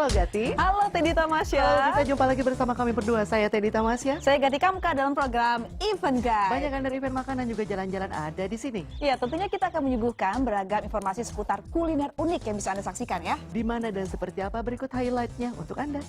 Gati. Halo Teddy Tamasya. Halo, kita jumpa lagi bersama kami berdua. Saya Teddy Tamasya. Saya Gati Kamka dalam program Event Guide. Banyak kan dari event makanan juga jalan-jalan ada di sini. Ya, tentunya kita akan menyuguhkan beragam informasi seputar kuliner unik yang bisa Anda saksikan ya. Di mana dan seperti apa berikut highlight-nya untuk Anda.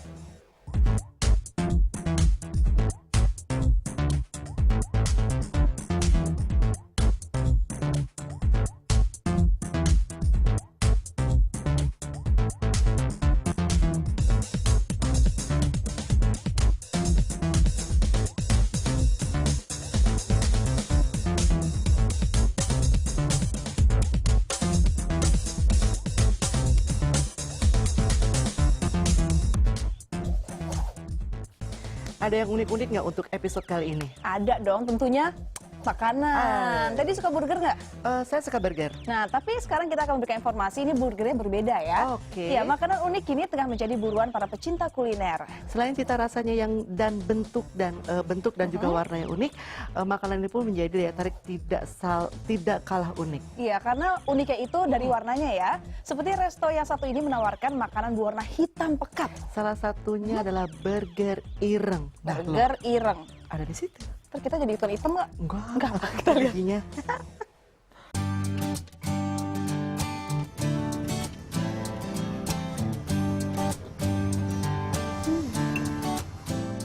Ada yang unik-unik nggak untuk episode kali ini? Ada dong tentunya makanan. Tadi suka burger nggak? Saya suka burger. Nah, tapi sekarang kita akan memberikan informasi ini burgernya berbeda ya. Oke. Ya, makanan unik ini tengah menjadi buruan para pecinta kuliner. Selain cita rasanya yang bentuk dan juga warna yang unik, makanan ini pun menjadi daya tarik tidak kalah unik. Iya, karena uniknya itu dari warnanya ya. Seperti resto yang satu ini menawarkan makanan berwarna hitam pekat. Salah satunya adalah burger ireng. Burger ireng. Ada di situ. Terus kita jadi ikutan hitam nggak? Enggak. Kita lihat.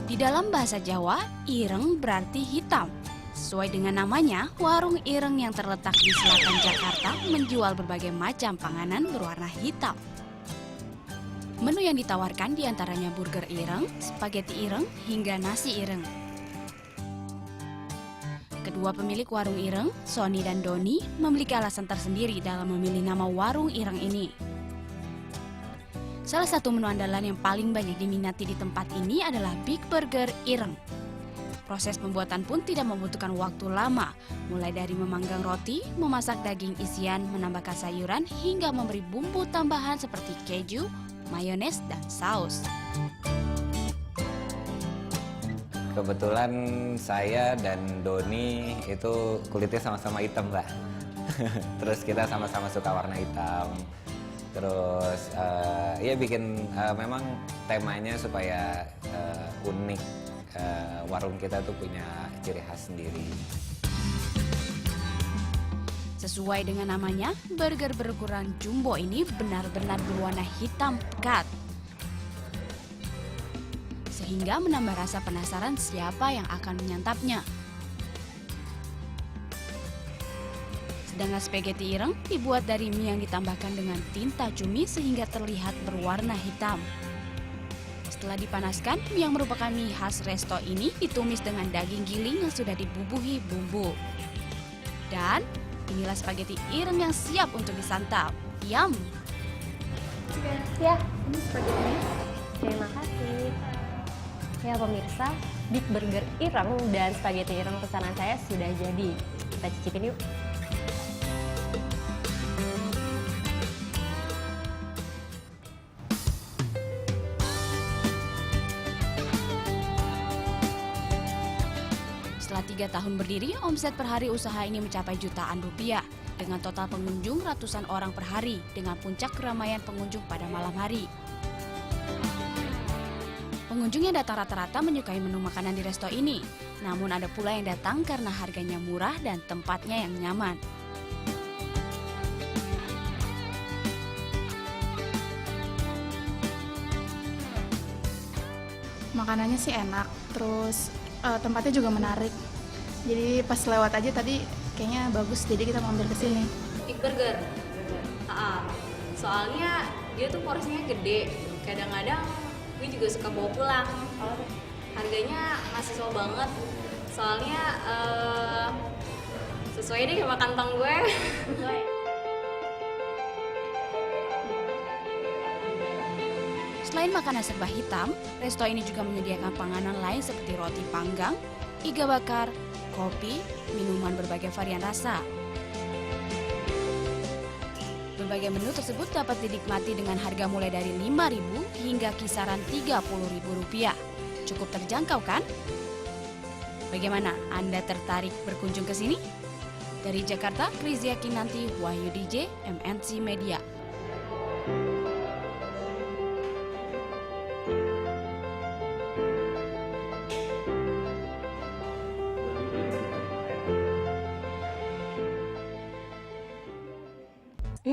Di dalam bahasa Jawa, ireng berarti hitam. Sesuai dengan namanya, warung ireng yang terletak di selatan Jakarta menjual berbagai macam panganan berwarna hitam. Menu yang ditawarkan diantaranya burger ireng, spaghetti ireng, hingga nasi ireng. Kedua pemilik warung ireng, Sony dan Doni, memiliki alasan tersendiri dalam memilih nama warung ireng ini. Salah satu menu andalan yang paling banyak diminati di tempat ini adalah Big Burger Ireng. Proses pembuatan pun tidak membutuhkan waktu lama, mulai dari memanggang roti, memasak daging isian, menambahkan sayuran, hingga memberi bumbu tambahan seperti keju, mayones, dan saus. Kebetulan saya dan Doni itu kulitnya sama-sama hitam, Mbak. Terus kita sama-sama suka warna hitam. Terus ya bikin memang temanya supaya unik. Warung kita tuh punya ciri khas sendiri. Sesuai dengan namanya, burger berukuran jumbo ini benar-benar berwarna hitam pekat. Sehingga menambah rasa penasaran siapa yang akan menyantapnya. Sedangkan spaghetti ireng dibuat dari mie yang ditambahkan dengan tinta cumi sehingga terlihat berwarna hitam. Setelah dipanaskan, mie yang merupakan mie khas resto ini ditumis dengan daging giling yang sudah dibubuhi bumbu. Dan inilah spaghetti ireng yang siap untuk disantap. Yum! Ya, ini spaghettinya. Terima kasih. Ya pemirsa, Big Burger Ireng dan spaghetti ireng pesanan saya sudah jadi. Kita cicipin yuk. Setelah 3 tahun berdiri, omset per hari usaha ini mencapai jutaan rupiah. Dengan total pengunjung ratusan orang per hari, dengan puncak keramaian pengunjung pada malam hari. Pengunjung yang datang rata-rata menyukai menu makanan di resto ini. Namun ada pula yang datang karena harganya murah dan tempatnya yang nyaman. Makanannya sih enak, terus tempatnya juga menarik. Jadi pas lewat aja tadi kayaknya bagus, jadi kita mampir ke sini. Big Burger. Soalnya dia tuh porsinya gede. Kadang-kadang gue juga suka bawa pulang. Harganya mahasiswa banget. Soalnya sesuai deh sama kantong gue. Selain makanan serba hitam, resto ini juga menyediakan panganan lain seperti roti panggang, iga bakar, kopi, minuman berbagai varian rasa. Berbagai menu tersebut dapat dinikmati dengan harga mulai dari Rp5.000 hingga kisaran Rp30.000. Cukup terjangkau kan? Bagaimana? Anda tertarik berkunjung ke sini? Dari Jakarta, Krizia Kinanti, Wahyu DJ, MNC Media.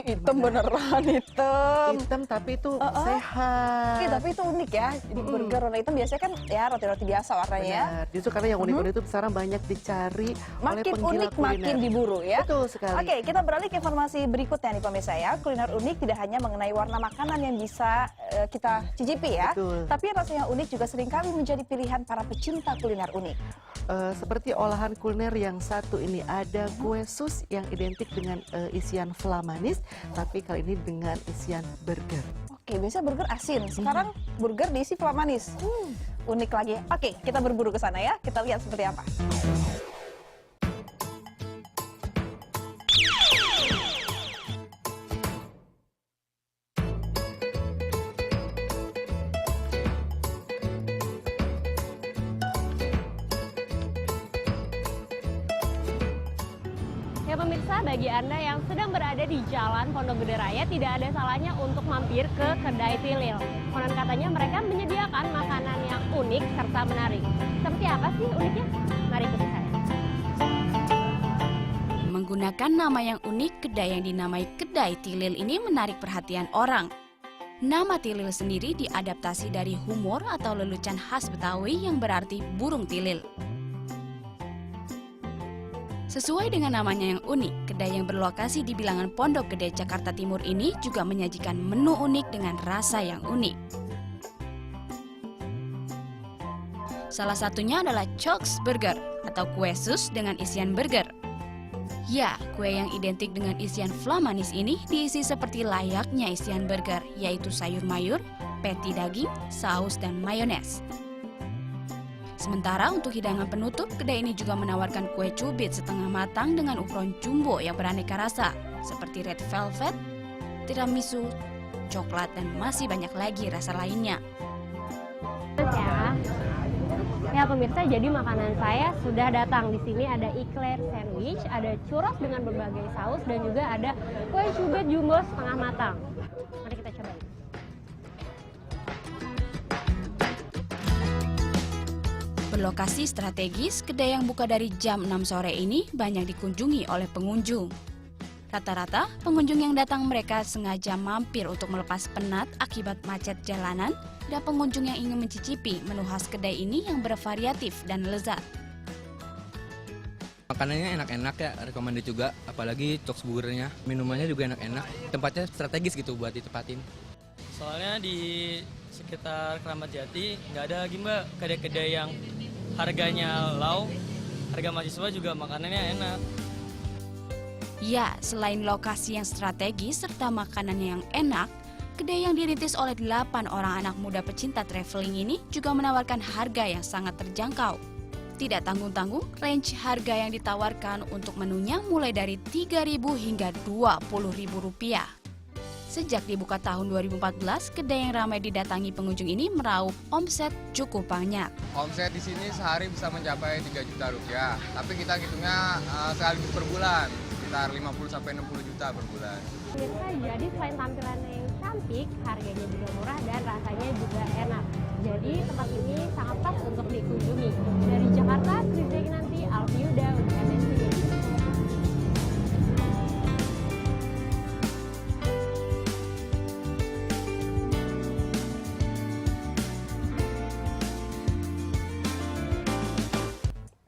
hitam beneran hitam. Hitam tapi itu sehat. Tapi itu unik ya. Jadi burger warna hitam biasanya kan ya roti-roti biasa warnanya ya. Benar. Justru karena yang unik-unik itu sekarang banyak dicari oleh Makin penggila unik kuliner. makin diburu ya. Betul sekali. Oke, kita beralih ke informasi berikutnya nih pemirsa ya. Kuliner unik tidak hanya mengenai warna makanan yang bisa kita cicipi ya. Betul. Tapi rasa yang unik juga seringkali menjadi pilihan para pecinta kuliner unik. Seperti olahan kuliner yang satu ini ada kue sus yang identik dengan isian flan manis, tapi kali ini dengan isian burger. Oke, biasanya burger asin. Sekarang burger diisi flan manis. Unik lagi. Oke, kita berburu ke sana ya. Kita lihat seperti apa. Ya pemirsa, bagi Anda yang sedang berada di Jalan Pondok Gede Raya, tidak ada salahnya untuk mampir ke kedai Tilil. Konon katanya mereka menyediakan makanan yang unik serta menarik. Seperti apa sih uniknya? Mari ikuti saya. Menggunakan nama yang unik, kedai yang dinamai Kedai Tilil ini menarik perhatian orang. Nama Tilil sendiri diadaptasi dari humor atau lelucon khas Betawi yang berarti burung tilil. Sesuai dengan namanya yang unik, kedai yang berlokasi di bilangan Pondok Gede, Jakarta Timur ini juga menyajikan menu unik dengan rasa yang unik. Salah satunya adalah Choks Burger atau kue sus dengan isian burger. Ya, kue yang identik dengan isian flan manis ini diisi seperti layaknya isian burger, yaitu sayur mayur, patty daging, saus, dan mayones. Sementara untuk hidangan penutup, kedai ini juga menawarkan kue cubit setengah matang dengan ukuran jumbo yang beraneka rasa, seperti red velvet, tiramisu, coklat, dan masih banyak lagi rasa lainnya. Ya pemirsa, jadi makanan saya sudah datang. Di sini ada eclair sandwich, ada churros dengan berbagai saus, dan juga ada kue cubit jumbo setengah matang. Mari kita cobain. Berlokasi strategis, kedai yang buka dari jam 6 sore ini banyak dikunjungi oleh pengunjung. Rata-rata, pengunjung yang datang mereka sengaja mampir untuk melepas penat akibat macet jalanan, dan pengunjung yang ingin mencicipi menu khas kedai ini yang bervariatif dan lezat. Makanannya enak-enak ya, recommended juga, apalagi Choks Burgernya. Minumannya juga enak-enak, tempatnya strategis gitu buat ditempatin. Soalnya di sekitar Keramat Jati nggak ada lagi mbak kedai-kedai yang harganya low, harga mahasiswa juga makanannya enak. Ya, selain lokasi yang strategis serta makanannya yang enak, kedai yang dirintis oleh 8 orang anak muda pecinta traveling ini juga menawarkan harga yang sangat terjangkau. Tidak tanggung-tanggung, range harga yang ditawarkan untuk menunya mulai dari Rp3.000 hingga Rp20.000. Sejak dibuka tahun 2014, kedai yang ramai didatangi pengunjung ini meraup omset cukup banyak. Omset di sini sehari bisa mencapai 3 juta rupiah, tapi kita hitungnya sekaligus per bulan, sekitar 50 sampai 60 juta per bulan. Pemirsa, jadi selain tampilannya yang cantik, harganya juga murah dan rasanya juga enak. Jadi tempat ini sangat pas untuk dikunjungi. Dari Jakarta, Kristi Kinanti, Alfi Yuda, untuk MNC.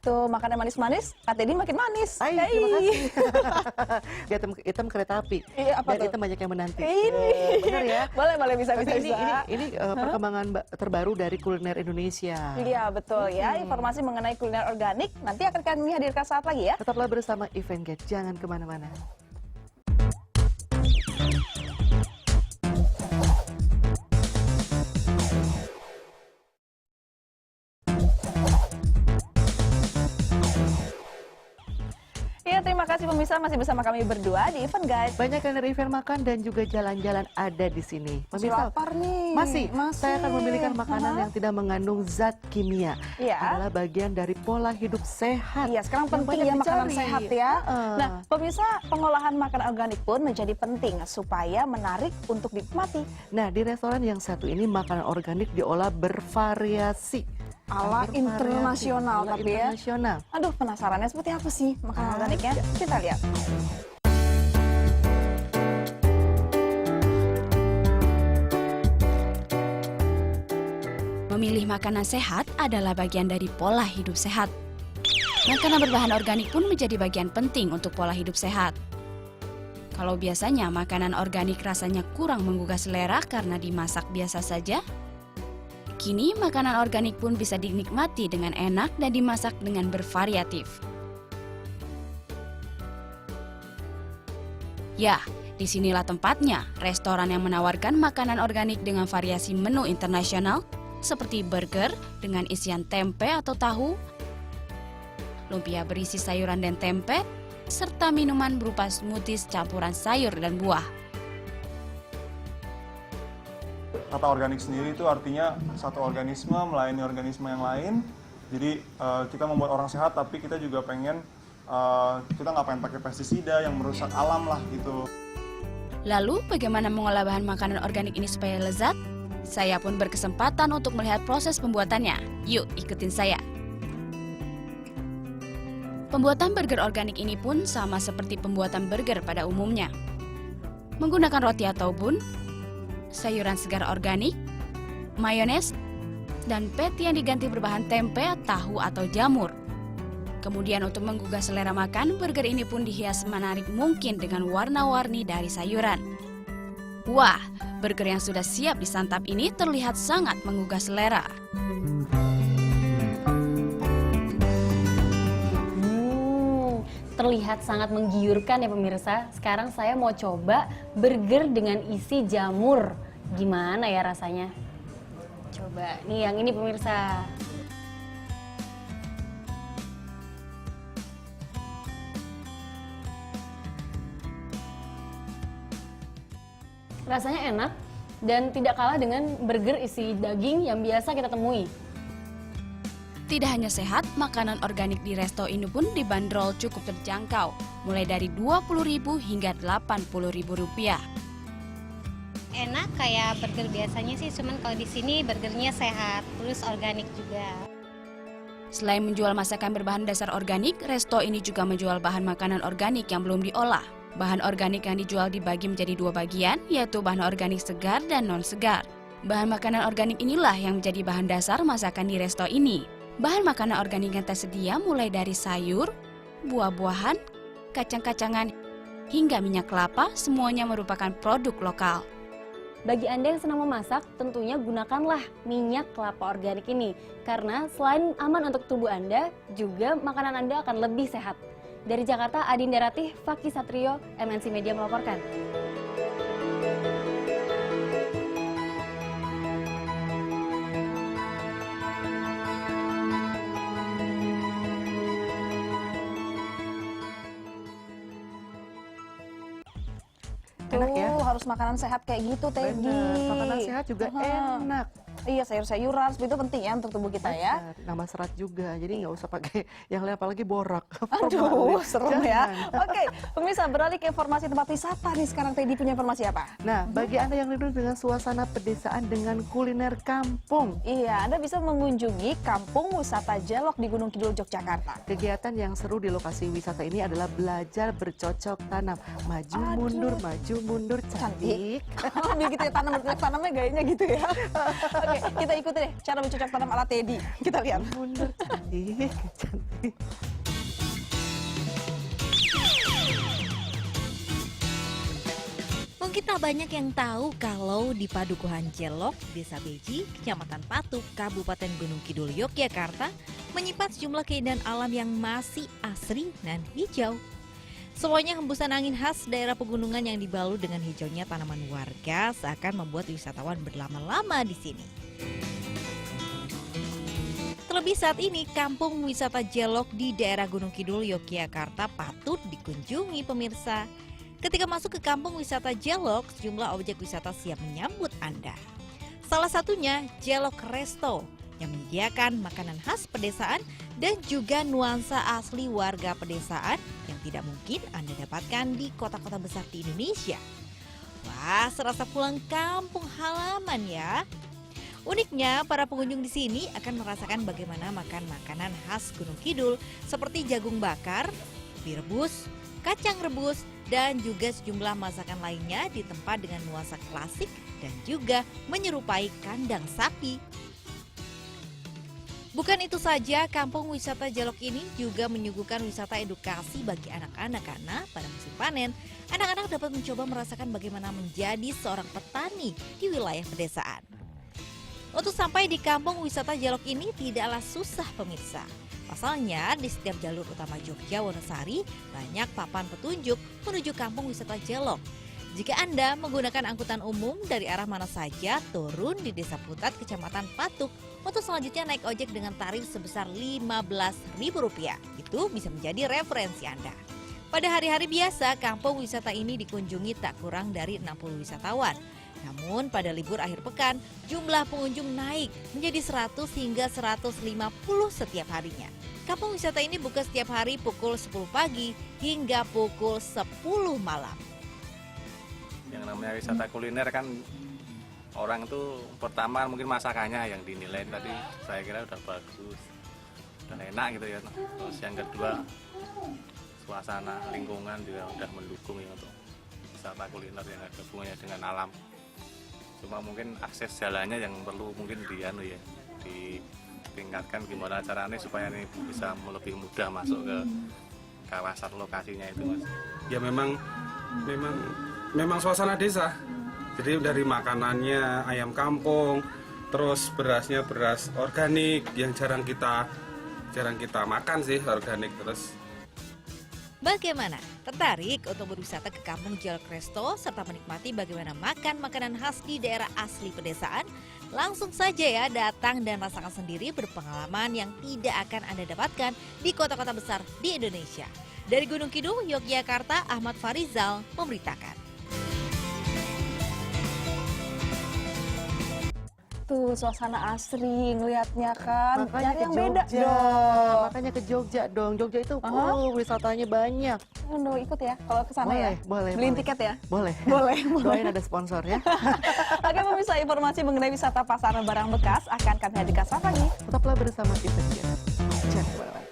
Tuh, makanan manis-manis, Kak Teddy makin manis. Ay, terima kasih. Hitam kereta api. Iya, apa dan tuh? hitam banyak yang menanti. Ini. Benar ya? Boleh, bisa. Ini perkembangan terbaru dari kuliner Indonesia. Iya, betul ya. Informasi mengenai kuliner organik nanti akan kami hadirkan saat lagi ya. Tetaplah bersama Event Gate, jangan kemana-mana. Ya, terima kasih pemirsa masih bersama kami berdua di Event Guide. Banyak yang dari event makan dan juga jalan-jalan ada di sini. Pemirsa, Lapar nih. masih. Saya akan memilihkan makanan yang tidak mengandung zat kimia. Iya. Adalah bagian dari pola hidup sehat. Iya, sekarang yang penting banyak ya makanan dicari. sehat ya. Heeh. Nah, pemirsa, pengolahan makanan organik pun menjadi penting supaya menarik untuk dinikmati. Nah, di restoran yang satu ini makanan organik diolah bervariasi. Ala Bervariasi. internasional Ala tapi ya. internasional. Memilih makanan sehat adalah bagian dari pola hidup sehat. Makanan berbahan organik pun menjadi bagian penting untuk pola hidup sehat. Kalau biasanya makanan organik rasanya kurang menggugah selera karena dimasak biasa saja, kini makanan organik pun bisa dinikmati dengan enak dan dimasak dengan bervariatif. Ya, disinilah tempatnya, restoran yang menawarkan makanan organik dengan variasi menu internasional seperti burger dengan isian tempe atau tahu, lumpia berisi sayuran dan tempe, serta minuman berupa smoothies campuran sayur dan buah. Kata organik sendiri itu artinya satu organisme melayani organisme yang lain. Jadi kita membuat orang sehat, tapi kita juga pengen kita nggak pengen pakai pestisida yang merusak alam lah gitu. Lalu bagaimana mengolah bahan makanan organik ini supaya lezat? Saya pun berkesempatan untuk melihat proses pembuatannya. Yuk ikutin saya. Pembuatan burger organik ini pun sama seperti pembuatan burger pada umumnya. Menggunakan roti atau bun, sayuran segar organik, mayones, dan patty yang diganti berbahan tempe, tahu, atau jamur. Kemudian untuk menggugah selera makan, burger ini pun dihias menarik mungkin dengan warna-warni dari sayuran. Wah, burger yang sudah siap disantap ini terlihat sangat menggugah selera. Terlihat sangat menggiurkan ya pemirsa. Sekarang saya mau coba burger dengan isi jamur. Gimana ya rasanya? Coba nih yang ini pemirsa. Rasanya enak dan tidak kalah dengan burger isi daging yang biasa kita temui. Tidak hanya sehat, makanan organik di resto ini pun dibanderol cukup terjangkau, mulai dari Rp20.000 hingga Rp80.000. Enak kayak burger biasanya sih, cuman kalau di sini burgernya sehat, terus organik juga. Selain menjual masakan berbahan dasar organik, resto ini juga menjual bahan makanan organik yang belum diolah. Bahan organik yang dijual dibagi menjadi dua bagian, yaitu bahan organik segar dan non-segar. Bahan makanan organik inilah yang menjadi bahan dasar masakan di resto ini. Bahan makanan organik yang tersedia mulai dari sayur, buah-buahan, kacang-kacangan, hingga minyak kelapa, semuanya merupakan produk lokal. Bagi Anda yang senang memasak, tentunya gunakanlah minyak kelapa organik ini. Karena selain aman untuk tubuh Anda, juga makanan Anda akan lebih sehat. Dari Jakarta, Adinda Ratih, Fakih Satrio, MNC Media melaporkan. Enak ya? Harus makanan sehat kayak gitu, Teddy. Bener, makanan sehat juga enak. Iya, sayur-sayuran itu penting ya untuk tubuh kita ya. Nambah serat juga, jadi nggak usah pakai yang lain apalagi borak. Aduh, serem ya. Jangan. Oke, pemirsa beralih ke informasi tempat wisata nih. Sekarang Teddy punya informasi apa? Nah, bagi Anda yang rindu dengan suasana pedesaan dengan kuliner kampung. Iya, Anda bisa mengunjungi Kampung Wisata Jelok di Gunung Kidul, Yogyakarta. Kegiatan yang seru di lokasi wisata ini adalah belajar bercocok tanam. Maju mundur, cantik. Begitu ya, tanamnya gayanya gitu ya. Oke, kita ikuti deh cara bercocok tanam ala Teddy. Kita lihat. Mundur, cantik. Mungkin tak banyak yang tahu kalau di Padukuhan Jelok, Desa Beji, Kecamatan Patu, Kabupaten Gunung Kidul, Yogyakarta, menyimpan sejumlah keindahan alam yang masih asri dan hijau. Semuanya hembusan angin khas daerah pegunungan yang dibalut dengan hijaunya tanaman warga seakan membuat wisatawan berlama-lama di sini. Terlebih saat ini, Kampung Wisata Jelok di daerah Gunung Kidul, Yogyakarta patut dikunjungi pemirsa. Ketika masuk ke Kampung Wisata Jelok, sejumlah objek wisata siap menyambut Anda. Salah satunya Jelok Resto yang menyediakan makanan khas pedesaan dan juga nuansa asli warga pedesaan yang tidak mungkin Anda dapatkan di kota-kota besar di Indonesia. Wah, serasa pulang kampung halaman ya. Uniknya, para pengunjung di sini akan merasakan bagaimana makan makanan khas Gunung Kidul seperti jagung bakar, ubi rebus, kacang rebus, dan juga sejumlah masakan lainnya di tempat dengan nuansa klasik dan juga menyerupai kandang sapi. Bukan itu saja, kampung wisata Jalok ini juga menyuguhkan wisata edukasi bagi anak-anak karena pada musim panen, anak-anak dapat mencoba merasakan bagaimana menjadi seorang petani di wilayah pedesaan. Untuk sampai di kampung wisata Jalok ini tidaklah susah pemirsa. Pasalnya di setiap jalur utama Jogja Wonosari banyak papan petunjuk menuju kampung wisata Jalok. Jika Anda menggunakan angkutan umum dari arah mana saja, turun di Desa Putat, Kecamatan Patuk, untuk selanjutnya naik ojek dengan tarif sebesar Rp15.000. Itu bisa menjadi referensi Anda. Pada hari-hari biasa, kampung wisata ini dikunjungi tak kurang dari 60 wisatawan. Namun pada libur akhir pekan, jumlah pengunjung naik menjadi 100 hingga 150 setiap harinya. Kampung wisata ini buka setiap hari pukul 10 pagi hingga pukul 10 malam. Yang namanya wisata kuliner kan orang tuh pertama mungkin masakannya yang dinilai tadi saya kira udah bagus, udah enak gitu ya. Terus yang kedua suasana lingkungan juga udah mendukung ya untuk wisata kuliner yang ada hubungannya dengan alam. Cuma mungkin akses jalannya yang perlu mungkin ditingkatkan gimana caranya supaya ini bisa lebih mudah masuk ke kawasan lokasinya itu, Mas. Ya memang suasana desa. Jadi dari makanannya ayam kampung, terus berasnya beras organik yang jarang kita makan sih, organik terus. Bagaimana? Tertarik untuk berwisata ke kampung Jalok Resto serta menikmati bagaimana makan makanan khas di daerah asli pedesaan? Langsung saja ya datang dan rasakan sendiri berpengalaman yang tidak akan Anda dapatkan di kota-kota besar di Indonesia. Dari Gunung Kidul, Yogyakarta, Ahmad Farizal memberitakan. Tuh suasana asri ngelihatnya kan. Makanya Nyari ke yang beda Jogja. dong. Makanya ke Jogja dong. Jogja itu wisatanya banyak. Udah ikut ya kalau ke sana ya. Boleh. Beliin tiket ya. Boleh. Boleh. Doain ada sponsor ya. Oke pemirsa, informasi mengenai wisata pasar barang bekas akan kami hadirkan saat lagi. Tetaplah bersama kita. Jangan kemana-mana.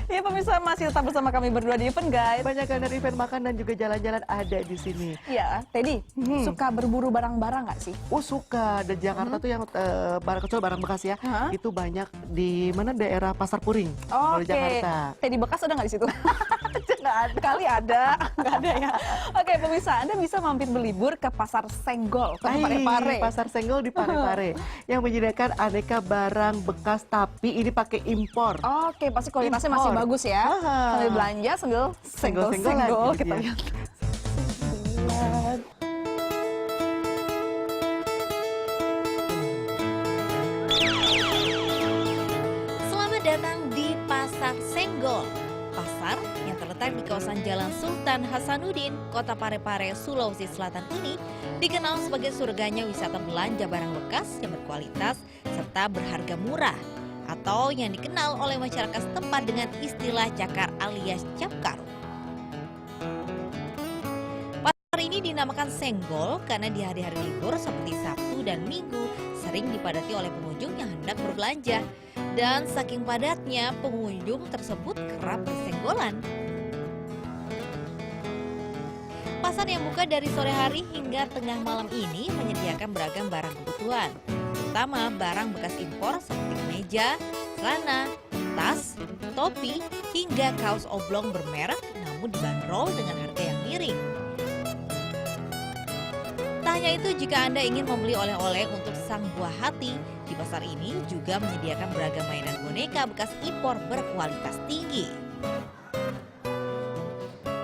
Ya pemirsa, masih tetap bersama kami berdua di Event Guide. Banyak dari event makan dan juga jalan-jalan ada di sini. Iya, Teddy, suka berburu barang-barang nggak sih? Oh suka. Dan Jakarta tuh yang barang kecuali barang bekas ya, itu banyak di mana daerah Pasar Puring. Kalau di Jakarta. Teddy bekas ada nggak di situ? Kali ada, nggak ada ya. Oke pemirsa, Anda bisa mampir berlibur ke Pasar Senggol, ke Parepare. Pasar Senggol di Parepare yang menyediakan aneka barang bekas tapi ini pakai impor. Oke, pasti kualitasnya masih bagus ya. Sambil belanja sambil senggol-senggol kita lihat. Selamat datang di Pasar Senggol. Pasar yang terletak di kawasan Jalan Sultan Hasanuddin, Kota Parepare, Sulawesi Selatan ini dikenal sebagai surganya wisata belanja barang bekas yang berkualitas serta berharga murah, atau yang dikenal oleh masyarakat setempat dengan istilah cakar alias cap karung. Pasar ini dinamakan Senggol karena di hari-hari libur seperti Sabtu dan Minggu sering dipadati oleh pengunjung yang hendak berbelanja. Dan saking padatnya, pengunjung tersebut kerap bersenggolan. Pasar yang buka dari sore hari hingga tengah malam ini menyediakan beragam barang kebutuhan, terutama barang bekas impor seperti meja, celana, tas, topi, hingga kaos oblong bermerek namun dibanderol dengan harga yang miring. Tak hanya itu, jika Anda ingin membeli oleh-oleh untuk sang buah hati, di pasar ini juga menyediakan beragam mainan boneka bekas impor berkualitas tinggi.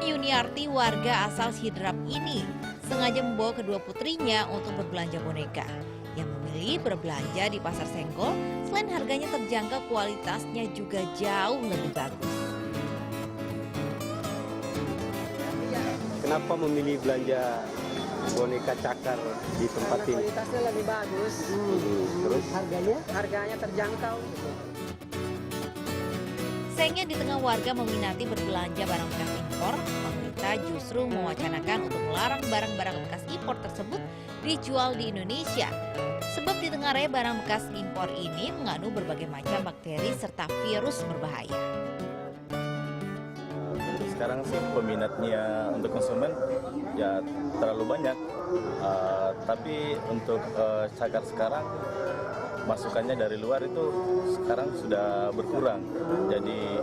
Yuniarti, warga asal Sidrap ini, sengaja membawa kedua putrinya untuk berbelanja boneka. Yang memilih berbelanja di Pasar Senggol, selain harganya terjangkau, kualitasnya juga jauh lebih bagus. Kenapa memilih belanja boneka cakar di tempat ini? Kualitasnya lebih bagus. Terus harganya terjangkau. Sayangnya di tengah warga meminati berbelanja barang bekas impor, pemerintah justru mewacanakan untuk melarang barang-barang bekas impor tersebut dijual di Indonesia. Sebab di tengah raya barang bekas impor ini mengandung berbagai macam bakteri serta virus berbahaya. sekarang sih peminatnya untuk konsumen ya terlalu banyak. Tapi untuk cakar sekarang masukannya dari luar itu sekarang sudah berkurang. Jadi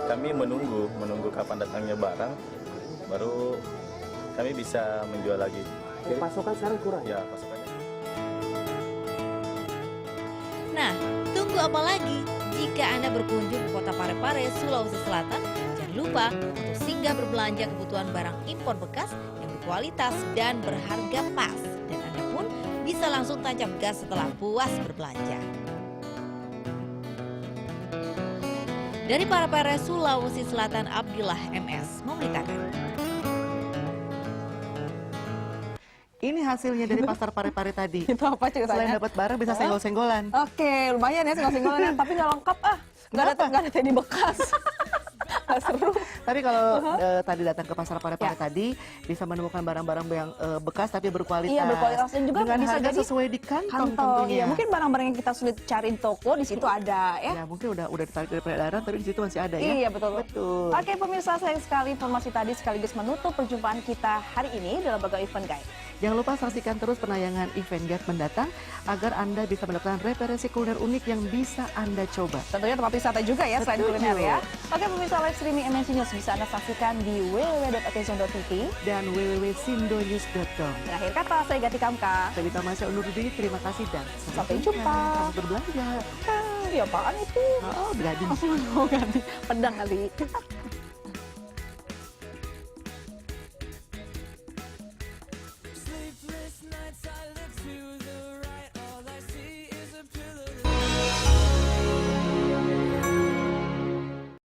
kami menunggu kapan datangnya barang, baru kami bisa menjual lagi. Jadi pasokan sekarang kurang? Ya, pasokannya. Nah, tunggu apa lagi? Jika Anda berkunjung ke kota Parepare, Sulawesi Selatan, jangan lupa untuk singgah berbelanja kebutuhan barang impor bekas yang berkualitas dan berharga pas. Dan Anda pun bisa langsung tancap gas setelah puas berbelanja. Dari Parepare, Sulawesi Selatan, Abdillah MS memberitakan. Ini hasilnya dari pasar Parepare tadi. Itu apa ceritanya? Selain dapat barang bisa senggol-senggolan. Oke, lumayan ya senggol-senggolan, tapi nggak lengkap ah. Nggak ada teddy bekas. Nggak seru. Tapi kalau tadi datang ke pasar Parepare tadi bisa menemukan barang-barang yang bekas tapi berkualitas. Iya, berkualitas dan juga dengan bisa harga jadi sesuai di kantong Iya, tentunya. mungkin barang-barang yang kita sulit cari di toko di situ ada ya. Ya, mungkin udah ditarik dari peredaran tapi di situ masih ada ya. Iya, betul. Betul. Oke, pemirsa, sayang sekali informasi tadi sekaligus menutup perjumpaan kita hari ini dalam Bagel Event Guide. Jangan lupa saksikan terus penayangan Event Guide mendatang agar Anda bisa mendapatkan referensi kuliner unik yang bisa Anda coba. Tentunya tempat wisata juga ya, selain Betul. kuliner ya. Oke, pemirsa, live streaming MNC News bisa Anda saksikan di www.atenzon.tv dan www.sindonews.com. Dan akhir kata, saya Gati Kamka. Saya Bita Masya undur diri, terima kasih dan Sampai jumpa. Selamat berbelanja. Ya apaan itu? Oh, gading. Oh, gading. Pedang kali.